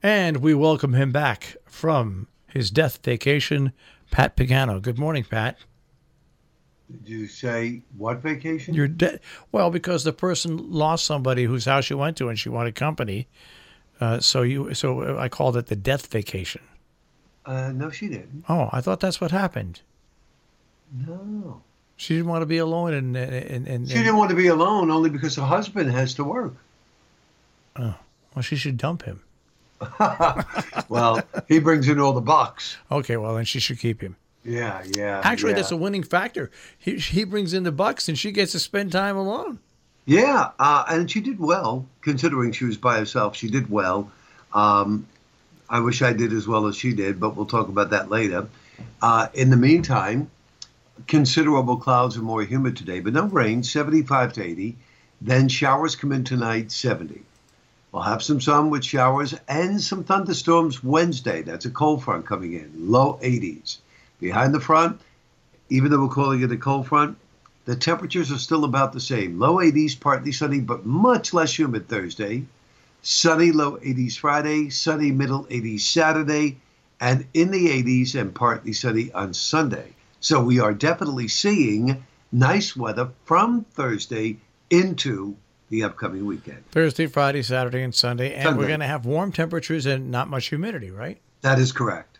And we welcome him back from his death vacation, Pat Pagano. Good morning, Pat. Did you say what vacation? You're dead. Well, because the person lost somebody whose house you went to, and she wanted company. So I called it the death vacation. No, she didn't. Oh, I thought that's what happened. No. She didn't want to be alone, She didn't want to be alone only because her husband has to work. Oh, well, she should dump him. Well, he brings in all the bucks. Okay, well, then she should keep him. Yeah. Actually, that's a winning factor. He brings in the bucks, and she gets to spend time alone. Yeah, and she did well, considering she was by herself. She did well. I wish I did as well as she did, but we'll talk about that later. In the meantime, considerable clouds and more humid today, but no rain, 75 to 80. Then showers come in tonight, 70. We'll have some sun with showers and some thunderstorms Wednesday. That's a cold front coming in, low 80s. Behind the front, even though we're calling it a cold front, the temperatures are still about the same. Low 80s, partly sunny, but much less humid Thursday. Sunny, low 80s Friday. Sunny, middle 80s Saturday. And in the 80s and partly sunny on Sunday. So we are definitely seeing nice weather from Thursday into the upcoming weekend. Thursday, Friday, Saturday, and Sunday. And we're going to have warm temperatures and not much humidity, right? That is correct.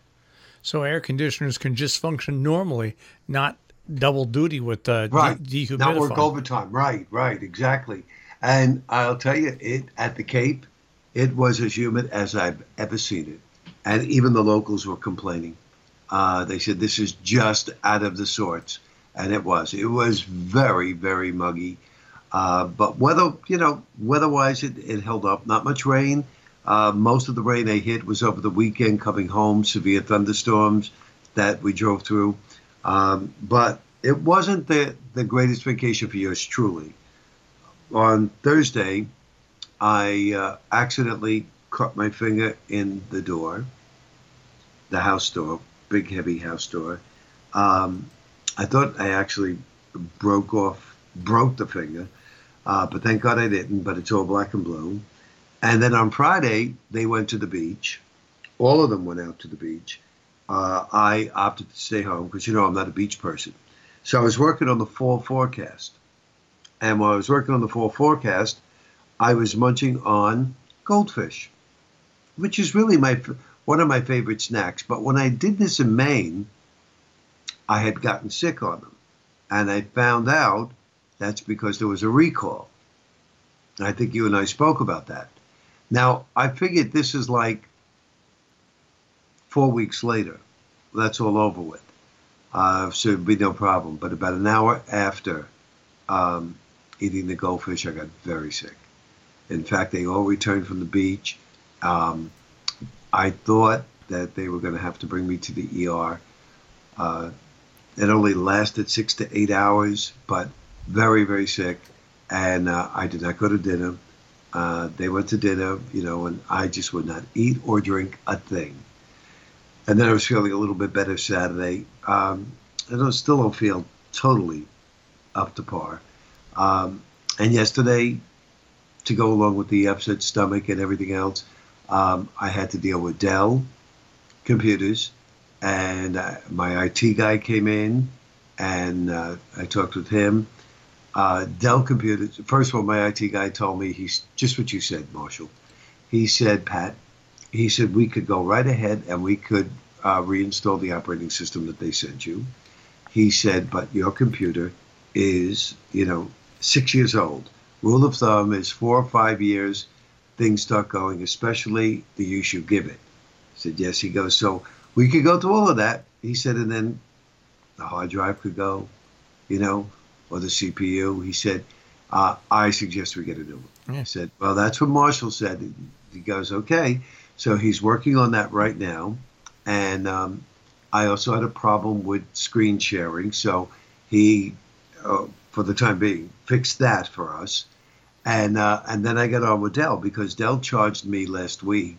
So air conditioners can just function normally, not double duty with dehumidifier. Not work overtime. Right, exactly. And I'll tell you, at the Cape, it was as humid as I've ever seen it. And even the locals were complaining. They said this is just out of the sorts. And it was. It was very, very muggy. But weather-wise, it held up. Not much rain. Most of the rain I hit was over the weekend coming home, severe thunderstorms that we drove through. But it wasn't the greatest vacation for yours truly. On Thursday, I accidentally cut my finger in the door, the house door, big heavy house door. I thought I actually broke the finger, but thank God I didn't, but it's all black and blue. And then on Friday, they went to the beach. All of them went out to the beach. I opted to stay home because, I'm not a beach person. So I was working on the fall forecast. And while I was working on the fall forecast, I was munching on goldfish, which is really one of my favorite snacks. But when I did this in Maine, I had gotten sick on them. And I found out that's because there was a recall. I think you and I spoke about that. Now, I figured this is like 4 weeks later. That's all over with. So it'd be no problem. But about an hour after eating the goldfish, I got very sick. In fact, they all returned from the beach. I thought that they were going to have to bring me to the ER. It only lasted 6 to 8 hours, but very, very sick. And I did not go to dinner. They went to dinner, and I just would not eat or drink a thing. And then I was feeling a little bit better Saturday. I still don't feel totally up to par. And yesterday, to go along with the upset stomach and everything else, I had to deal with Dell computers. And my IT guy came in, and I talked with him. Dell computers. First of all, my IT guy told me, he's just what you said, Marshall. He said, Pat, we could go right ahead and we could reinstall the operating system that they sent you. He said, but your computer is, 6 years old. Rule of thumb is 4 or 5 years, things start going, especially the use you give it. I said, yes. He goes, so we could go through all of that. He said, and then the hard drive could go, or the CPU. He said, I suggest we get a new one. Yeah. I said, well, that's what Marshall said. He goes, okay. So he's working on that right now. And I also had a problem with screen sharing. So he, for the time being, fixed that for us. And then I got on with Dell because Dell charged me last week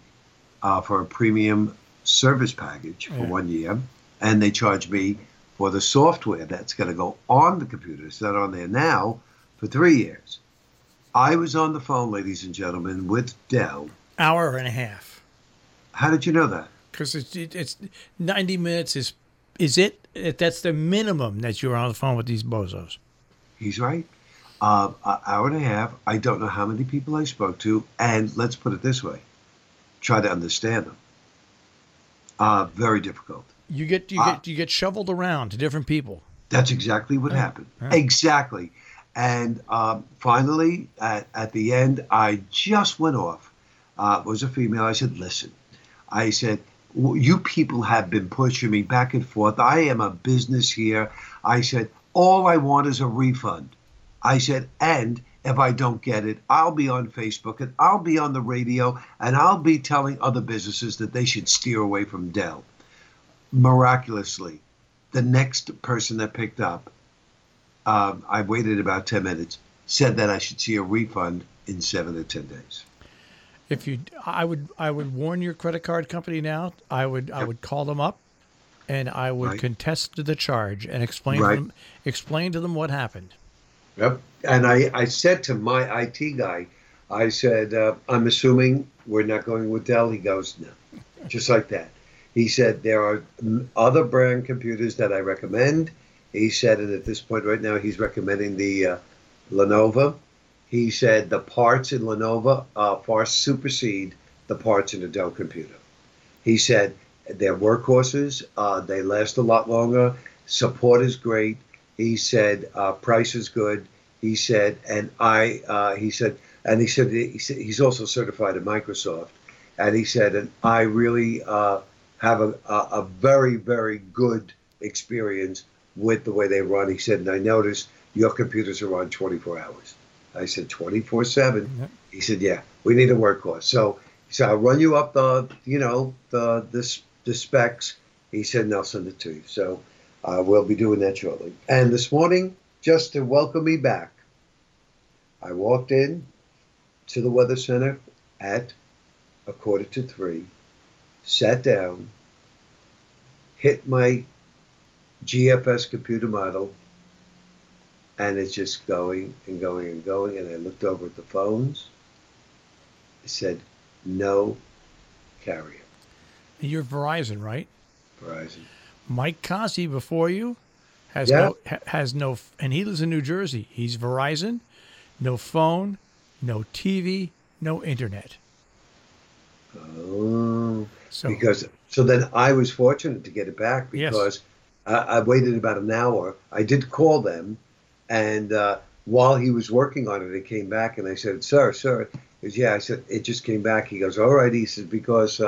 for a premium service package for 1 year. And they charged me for the software that's going to go on the computer. It's not on there now for 3 years. I was on the phone, ladies and gentlemen, with Dell. Hour and a half. How did you know that? Because it's 90 minutes is it? That's the minimum that you're on the phone with these bozos. He's right. An hour and a half. I don't know how many people I spoke to, and let's put it this way: try to understand them. Very difficult. You get shoveled around to different people. That's exactly what happened. Yeah. Exactly. And finally, at the end, I just went off. It was a female. I said, listen, I said, you people have been pushing me back and forth. I am a business here. I said, all I want is a refund. I said, and if I don't get it, I'll be on Facebook and I'll be on the radio and I'll be telling other businesses that they should steer away from Dell. Miraculously, the next person that picked up, I waited about 10 minutes, said that I should see a refund in 7 to 10 days. I would warn your credit card company now. I would call them up, and I would contest the charge and explain to them what happened. Yep. And I said to my IT guy, I said, I'm assuming we're not going with Dell. He goes, no, just like that. He said, there are other brand computers that I recommend. He said, and at this point right now, he's recommending the Lenovo. He said the parts in Lenovo far supersede the parts in a Dell computer. He said they're workhorses. They last a lot longer. Support is great. He said price is good. He said, he's also certified at Microsoft. And he said, and I really have a very, very good experience with the way they run. He said, and I noticed your computers are on 24 hours. I said, 24/7. Yep. He said, yeah, we need a workhorse. So he said, I'll run you up the specs. He said, and I'll send it to you. So we'll be doing that shortly. And this morning, just to welcome me back, I walked in to the Weather Center at 2:45, sat down, hit my GFS computer model, and it's just going and going and going. And I looked over at the phones. It said, no carrier. You're Verizon, right? Verizon. Mike Cossey before you has no, and he lives in New Jersey. He's Verizon, no phone, no TV, no internet. Oh, so then I was fortunate to get it back because I waited about an hour. I did call them, and while he was working on it, it came back, and I said, sir, he goes, yeah, I said, it just came back. He goes, all right, he says, because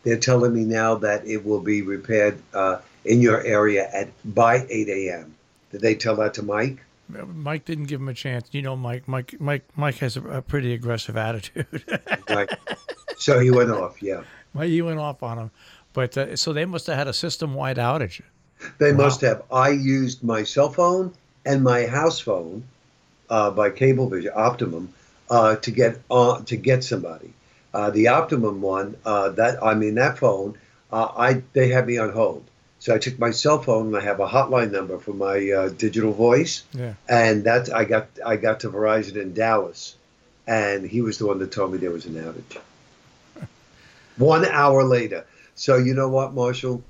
they're telling me now that it will be repaired in your area by 8 a.m. Did they tell that to Mike? Mike didn't give him a chance. You know, Mike has a pretty aggressive attitude. Right. So he went off, yeah. He went off on him. But so they must have had a system-wide outage. They must have. I used my cell phone and my house phone by Cablevision, Optimum, to get somebody. The Optimum one, that phone, they had me on hold. So I took my cell phone and I have a hotline number for my digital voice. Yeah. And I got to Verizon in Dallas, and he was the one that told me there was an outage. 1 hour later. So you know what, Marshall?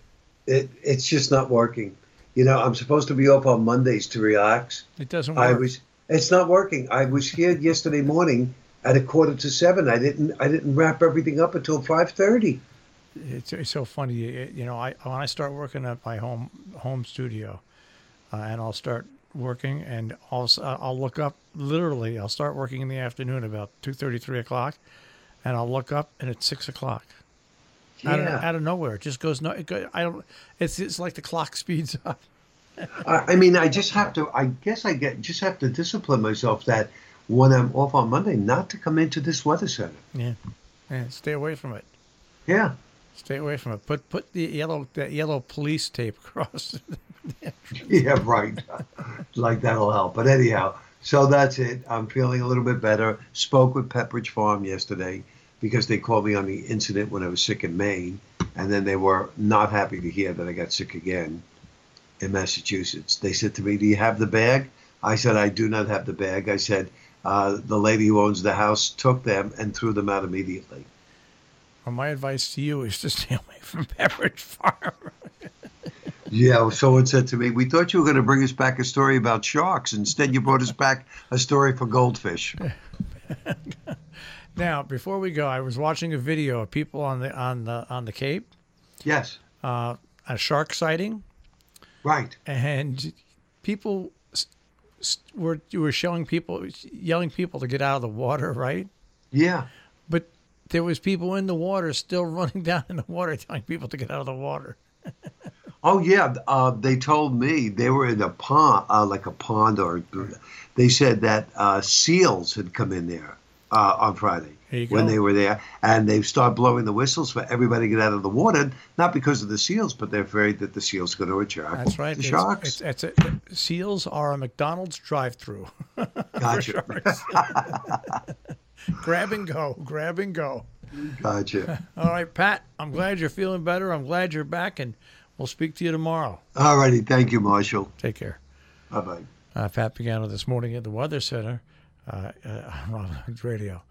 It's just not working. You know, I'm supposed to be off on Mondays to relax. It doesn't work. It's not working. I was here yesterday morning at 6:45. I didn't wrap everything up until 5:30. It's so funny. You know, when I start working at my home studio, and I'll start working, and I'll look up. Literally, I'll start working in the afternoon about 2:30, 3 o'clock, and I'll look up, and it's 6 o'clock. Yeah. Out of nowhere, it just goes. No, it's like the clock speeds up. I mean, I just have to. I guess just have to discipline myself that when I'm off on Monday, not to come into this weather center. Yeah. Stay away from it. Yeah. Stay away from it. Put the yellow police tape across. Yeah, right. Like that'll help. But anyhow, so that's it. I'm feeling a little bit better. Spoke with Pepperidge Farm yesterday because they called me on the incident when I was sick in Maine, and then they were not happy to hear that I got sick again in Massachusetts. They said to me, do you have the bag? I said, I do not have the bag. I said, the lady who owns the house took them and threw them out immediately. Well, my advice to you is to stay away from Pepperidge Farm. Yeah, someone said to me, "We thought you were going to bring us back a story about sharks. Instead, you brought us back a story for goldfish." Now, before we go, I was watching a video of people on the Cape, Yes, a shark sighting, right. and people were showing people, yelling people to get out of the water, right? Yeah. But there was people in the water still running down in the water, telling people to get out of the water. Oh yeah, they told me they were in a pond, like a pond, or they said that seals had come in there on Friday There you when go. they were there, and they started blowing the whistles for everybody to get out of the water, not because of the seals, but they're afraid that the seals are going to attract That's right. the sharks. Seals are a McDonald's drive-through. Gotcha. Grab and go. Grab and go. Gotcha. All right, Pat, I'm glad you're feeling better. I'm glad you're back, and we'll speak to you tomorrow. All righty. Thank you, Marshall. Take care. Bye-bye. Pat Pagano this morning at the Weather Center on Robin Hood's Radio.